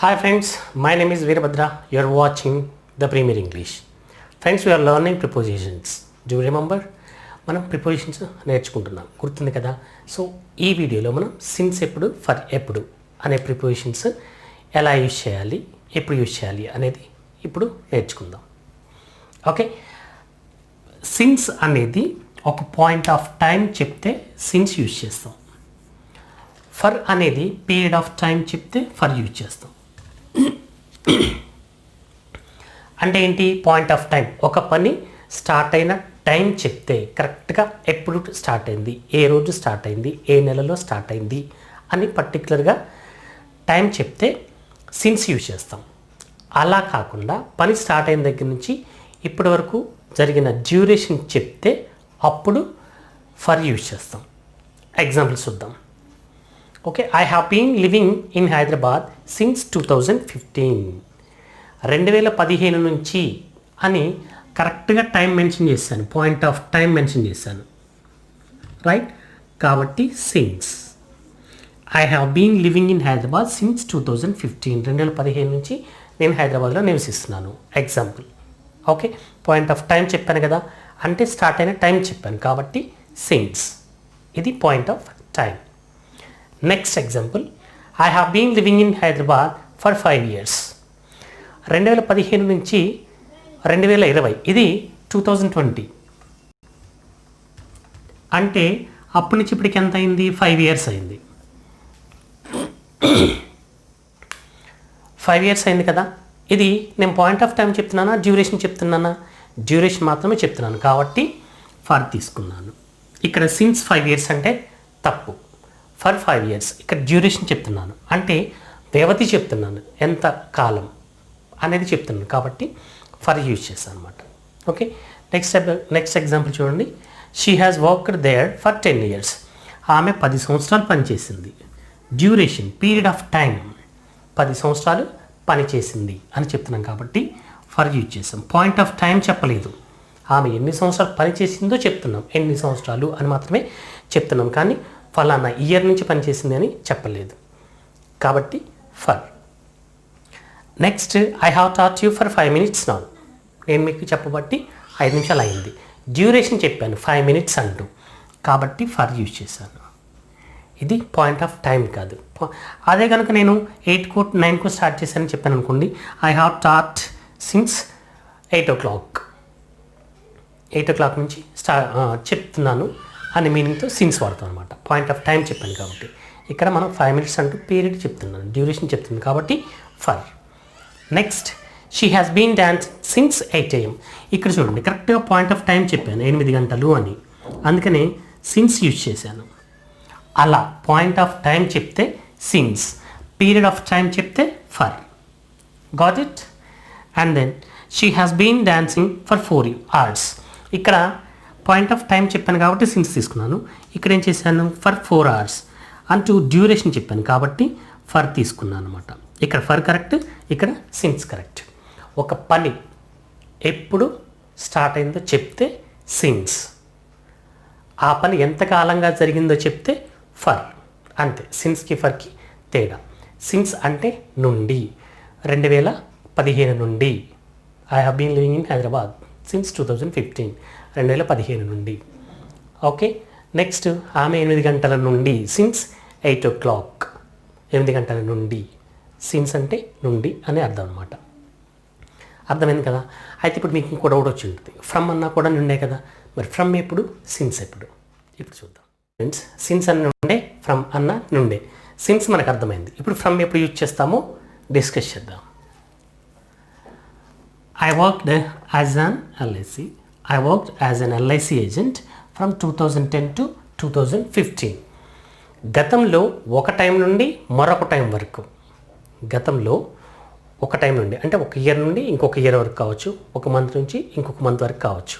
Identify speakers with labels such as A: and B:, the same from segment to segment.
A: Hi friends, my name is Veerabhadra. You are watching the Premier English. Friends, we are learning prepositions. Do you remember? మనం prepositions నేర్చుకుంటున్నాం, గుర్తుంది కదా. So ఈ వీడియోలో మనం since ఎప్పుడు, ఫర్ ఎప్పుడు అనే ప్రిపోజిషన్స్ ఎలా యూజ్ చేయాలి, ఎప్పుడు యూజ్ చేయాలి అనేది ఇప్పుడు నేర్చుకుందాం. ఓకే, సిన్స్ అనేది ఒక పాయింట్ ఆఫ్ టైం చెప్తే సిన్స్ యూజ్ చేస్తాం. ఫర్ అనేది పీరియడ్ ఆఫ్ టైం చెప్తే ఫర్ యూజ్ చేస్తాం. అంటే ఏంటి? పాయింట్ ఆఫ్ టైం, ఒక పని స్టార్ట్ అయిన టైం చెప్తే కరెక్ట్గా ఎప్పుడు స్టార్ట్ అయింది, ఏ రోజు స్టార్ట్ అయింది, ఏ నెలలో స్టార్ట్ అయింది అని పర్టికులర్గా టైం చెప్తే సిన్స్ యూజ్ చేస్తాం. అలా కాకుండా పని స్టార్ట్ అయిన దగ్గర నుంచి ఇప్పటి వరకు జరిగిన డ్యూరేషన్ చెప్తే అప్పుడు ఫర్ యూజ్ చేస్తాం. ఎగ్జాంపుల్స్ చూద్దాం. Okay, I have been living in Hyderabad since 2015. 2015 నుంచి అని కరెక్ట్గా టైం మెన్షన్ చేశాను, పాయింట్ ఆఫ్ టైం మెన్షన్ చేశాను, రైట్? కాబట్టి since. I have been living in Hyderabad since 2015. 2015 నుంచి నేను హైదరాబాద్లో నివసిస్తున్నాను. Example. Okay, point of time చెప్పాను కదా, అంటే స్టార్ట్ అయిన టైం చెప్పాను కాబట్టి సిన్స్. ఇది point of time. Next example, I have been living in Hyderabad for 5 years. 2015 నుంచి 2020, ఇది 2020. అంటే అప్పటి నుంచి ఇప్పటికి ఎంత అయింది? 5 years అయింది. 5 years అయింది కదా. ఇది నేను పాయింట్ ఆఫ్ టైం చెప్తున్నానా, డ్యూరేషన్ చెప్తున్నానా? డ్యూరేషన్ మాత్రమే చెప్తున్నాను కాబట్టి ఫర్ తీసుకున్నాను. ఇక్కడ సిన్స్ 5 years అంటే తప్పు. ఫర్ 5 years, ఇక్కడ డ్యూరేషన్ చెప్తున్నాను అంటే వ్యవధి చెప్తున్నాను, ఎంత కాలం అనేది చెప్తున్నాను కాబట్టి ఫర్ యూజ్ చేస్తాను అనమాట. ఓకే, నెక్స్ట్ ఎగ్జాంపుల్ చూడండి. She has worked there for 10 years. ఆమె 10 సంవత్సరాలు పనిచేసింది. డ్యూరేషన్, పీరియడ్ ఆఫ్ టైం, 10 సంవత్సరాలు పనిచేసింది అని చెప్తున్నాం కాబట్టి ఫర్ యూజ్ చేస్తాం. పాయింట్ ఆఫ్ టైం చెప్పలేదు, ఆమె ఎన్ని సంవత్సరాలు పనిచేసిందో చెప్తున్నాం, ఎన్ని సంవత్సరాలు అని మాత్రమే చెప్తున్నాం, కానీ ఫలానా ఇయర్ నుంచి పనిచేసింది అని చెప్పలేదు కాబట్టి for. Next, I have taught you for 5 minutes now. నేను మీకు చెప్పబట్టి 5 నిమిషాలు అయింది. డ్యూరేషన్ చెప్పాను 5 minutes అంటూ, కాబట్టి ఫర్ యూజ్ చేశాను. ఇది పాయింట్ ఆఫ్ టైం కాదు. అదే కనుక నేను 8 to 9 స్టార్ట్ చేశానని చెప్పాను అనుకోండి, I have taught since 8 o'clock. 8 o'clock నుంచి చెప్తున్నాను అనే మీనింగ్తో సిన్స్ వాడతాం అనమాట. పాయింట్ ఆఫ్ టైం చెప్పాను కాబట్టి. ఇక్కడ మనం 5 minutes అంటూ పీరియడ్ చెప్తున్నాను, డ్యూరేషన్ చెప్తున్నాను కాబట్టి for. Next, she has been dance since 8 AM. ఇక్కడ చూడండి, కరెక్ట్గా పాయింట్ ఆఫ్ టైం చెప్పాను 8 గంటలు అని, అందుకనే సిన్స్ యూజ్ చేశాను. అలా పాయింట్ ఆఫ్ టైం చెప్తే సిన్స్, పీరియడ్ ఆఫ్ టైం చెప్తే for. Got it? And then she has been dancing for 4 hours. ఇక్కడ పాయింట్ ఆఫ్ టైం చెప్పాను కాబట్టి సిన్స్ తీసుకున్నాను. ఇక్కడ ఏం చేశాను? ఫర్ 4 hours అంటూ డ్యూరేషన్ చెప్పాను కాబట్టి ఫర్ తీసుకున్నాను అనమాట. ఇక్కడ ఫర్ కరెక్ట్, ఇక్కడ సిన్స్ కరెక్ట్. ఒక పని ఎప్పుడు స్టార్ట్ అయిందో చెప్తే సిన్స్, ఆ పని ఎంతకాలంగా జరిగిందో చెప్తే ఫర్. అంతే, సిన్స్కి ఫర్కి తేడా. సిన్స్ అంటే నుండి, 2015 నుండి. I have been living in Hyderabad since 2015. 2015 నుండి. ఓకే, నెక్స్ట్, ఆమె 8 గంటల నుండి సిన్స్ 8 o'clock. 8 గంటల నుండి, సిన్స్ అంటే నుండి అని అర్థం అనమాట. అర్థమైంది కదా. అయితే ఇప్పుడు మీకు ఇంకో డౌట్ వచ్చి ఉంటుంది, ఫ్రమ్ అన్నా కూడా నుండే కదా, మరి ఫ్రమ్ ఎప్పుడు, సిన్స్ ఎప్పుడు? ఇప్పుడు చూద్దాం ఫ్రెండ్స్. సిన్స్ అన్న నుండే, ఫ్రమ్ అన్న నుండే. సిన్స్ మనకు అర్థమైంది. ఇప్పుడు ఫ్రమ్ ఎప్పుడు యూజ్ చేస్తామో డిస్కస్ చేద్దాం. I worked as an LIC agent from 2010 to 2015. గతంలో ఒక టైం నుండి మరొక టైం వరకు. గతంలో ఒక టైం నుండి అంటే ఒక ఇయర్ నుండి ఇంకొక ఇయర్ వరకు కావచ్చు, ఒక మంత్ నుంచి ఇంకొక మంత్ వరకు కావచ్చు.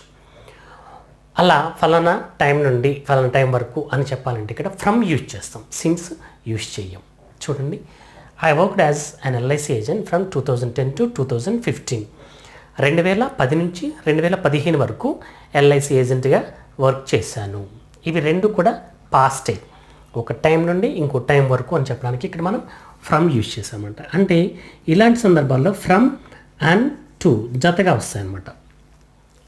A: అలా ఫలానా టైం నుండి ఫలానా టైం వరకు అని చెప్పాలంటే ఇక్కడ ఫ్రమ్ యూజ్ చేస్తాం, సిన్స్ యూజ్ చెయ్యం. చూడండి, I worked as an LIC agent from 2010 to 2015. 2010 నుంచి 2015 వరకు LIC ఏజెంట్గా వర్క్ చేశాను. ఇవి రెండు కూడా పాస్టే, ఒక టైం నుండి ఇంకో టైం వరకు అని చెప్పడానికి ఇక్కడ మనం ఫ్రమ్ యూజ్ చేసామంట. అంటే ఇలాంటి సందర్భాల్లో ఫ్రమ్ అండ్ టు జతగా వస్తాయన్నమాట.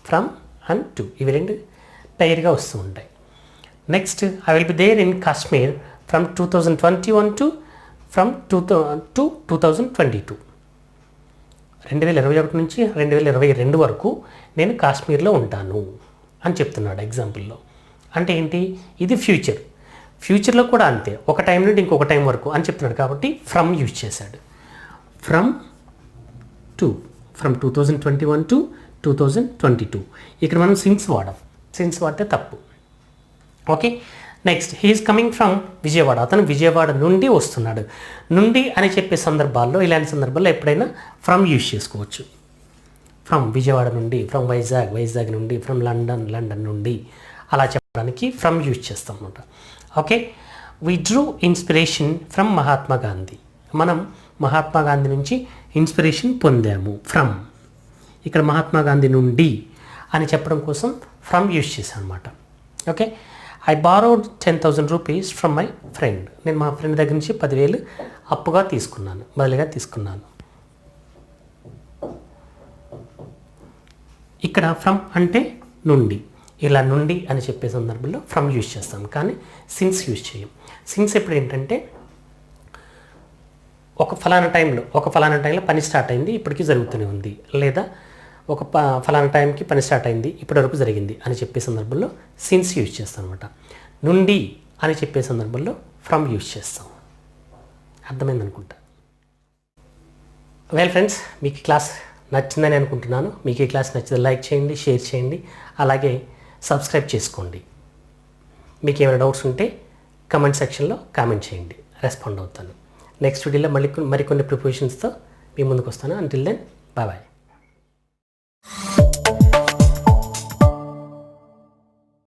A: ఫ్రమ్ అండ్ టు ఇవి రెండు పెయిర్గా వస్తూ ఉంటాయి. Next I will be there in Kashmir from 2021 to from 2022 2021 నుంచి 2022 వరకు నేను కాశ్మీర్లో ఉంటాను అని చెప్తున్నాడు ఎగ్జాంపుల్లో. అంటే ఏంటి, ఇది ఫ్యూచర్లో కూడా అంతే, ఒక టైం నుండి ఇంకొక టైం వరకు అని చెప్తున్నాడు కాబట్టి ఫ్రమ్ యూజ్ చేశాడు. From 2021 to 2022. ఇక్కడ మనం సిన్స్ వాడితే తప్పు. Okay, next he's coming from Vijayawada. అతను విజయవాడ నుండి వస్తున్నాడు. నుండి అని చెప్పే సందర్భాల్లో, ఇలాంటి సందర్భాల్లో ఎప్పుడైనా ఫ్రమ్ యూజ్ చేసుకోవచ్చు. ఫ్రమ్ విజయవాడ నుండి, ఫ్రమ్ వైజాగ్ నుండి, ఫ్రమ్ లండన్ నుండి అలా చెప్పడానికి ఫ్రమ్ యూజ్ చేస్తాం అన్నమాట. Okay, we drew inspiration from Mahatma Gandhi. మనం మహాత్మా గాంధీ నుంచి ఇన్స్పిరేషన్ పొందాము. ఫ్రమ్ ఇక్కడ మహాత్మా గాంధీ నుండి అని చెప్పడం కోసం ఫ్రమ్ యూజ్ చేశాను అనమాట. Okay, I borrowed 10,000 rupees from my friend. నేను మా ఫ్రెండ్ దగ్గర నుంచి 10,000 అప్పుగా బదులుగా తీసుకున్నాను. ఇక్కడ ఫ్రమ్ అంటే నుండి, ఇలా నుండి అని చెప్పే సందర్భంలో ఫ్రమ్ యూజ్ చేస్తాం, కానీ సిన్స్ యూజ్ చేయం. సిన్స్ ఎప్పుడు ఏంటంటే ఒక ఫలానా టైంలో పని స్టార్ట్ అయింది, ఇప్పటికీ జరుగుతూనే ఉంది, లేదా ఒక ఫలానా టైంకి పని స్టార్ట్ అయింది, ఇప్పటివరకు జరిగింది అని చెప్పే సందర్భంలో సిన్స్ యూజ్ చేస్తాం అనమాట. నుండి అని చెప్పే సందర్భంలో ఫ్రమ్ యూజ్ చేస్తాం. అర్థమైంది అనుకుంటా. వెల్ ఫ్రెండ్స్, మీకు ఈ క్లాస్ నచ్చిందని అనుకుంటున్నాను. మీకు ఈ క్లాస్ నచ్చితే లైక్ చేయండి, షేర్ చేయండి, అలాగే సబ్స్క్రైబ్ చేసుకోండి. మీకు ఏమైనా డౌట్స్ ఉంటే కమెంట్ సెక్షన్లో కామెంట్ చేయండి, రెస్పాండ్ అవుతాను. నెక్స్ట్ వీడియోలో మరికొన్ని ప్రిపోజిషన్స్తో మీ ముందుకు వస్తాను. Until then bye.